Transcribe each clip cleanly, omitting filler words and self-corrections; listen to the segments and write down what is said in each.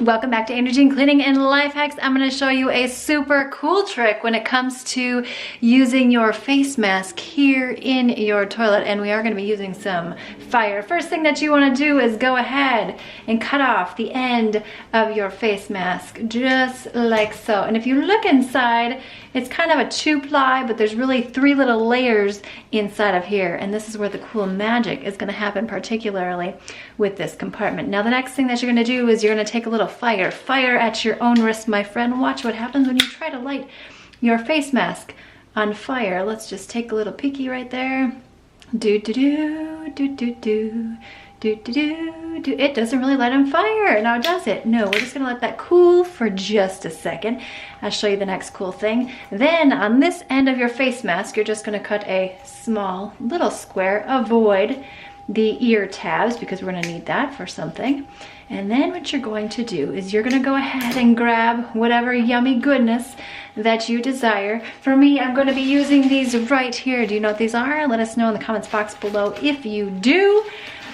Welcome back to Andrea Jean Cleaning and Life Hacks. I'm going to show you a super cool trick when it comes to using your face mask here in your toilet, and we are going to be using some fire. First thing that you want to do is go ahead and cut off the end of your face mask, just like so. And if you look inside, it's kind of a 2-ply, but there's really 3 little layers inside of here, and this is where the cool magic is going to happen, particularly with this compartment. Now the next thing that you're going to do is you're going to take a little fire at your own risk, my friend. Watch what happens when you try to light your face mask on fire. Let's just take a little peeky right there. Do do do do do do do do do do. It doesn't really light on fire now, does it? No, we're just gonna let that cool for just a second. I'll show you the next cool thing. Then on this end of your face mask, you're just gonna cut a small little square. Avoid the ear tabs because we're gonna need that for something. And then what you're going to do is you're gonna go ahead and grab whatever yummy goodness that you desire. For me, I'm gonna be using these right here. Do you know what these are? Let us know in the comments box below if you do.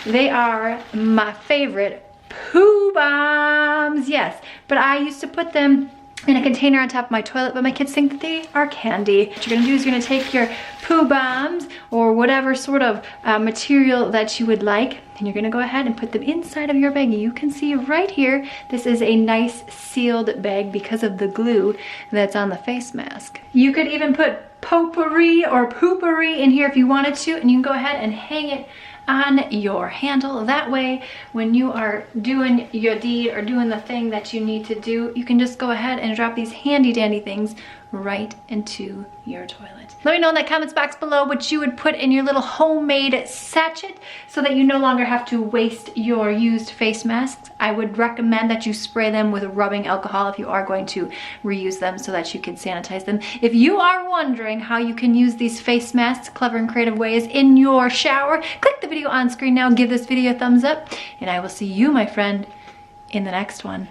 They are my favorite poo bombs, yes. But I used to put them in a container on top of my toilet, but my kids think that they are candy. What you're gonna do is you're gonna take your poo bombs or whatever sort of material that you would like, and you're gonna go ahead and put them inside of your bag. You can see right here, this is a nice sealed bag because of the glue that's on the face mask. You could even put potpourri or poopery in here if you wanted to, and you can go ahead and hang it on your handle. That way, when you are doing your deed or doing the thing that you need to do, you can just go ahead and drop these handy dandy things right into your toilet. Let me know in the comments box below what you would put in your little homemade sachet so that you no longer have to waste your used face masks. I would recommend that you spray them with rubbing alcohol if you are going to reuse them so that you can sanitize them. If you are wondering how you can use these face masks clever and creative ways in your shower, click the video on screen now, give this video a thumbs up, and I will see you, my friend, in the next one.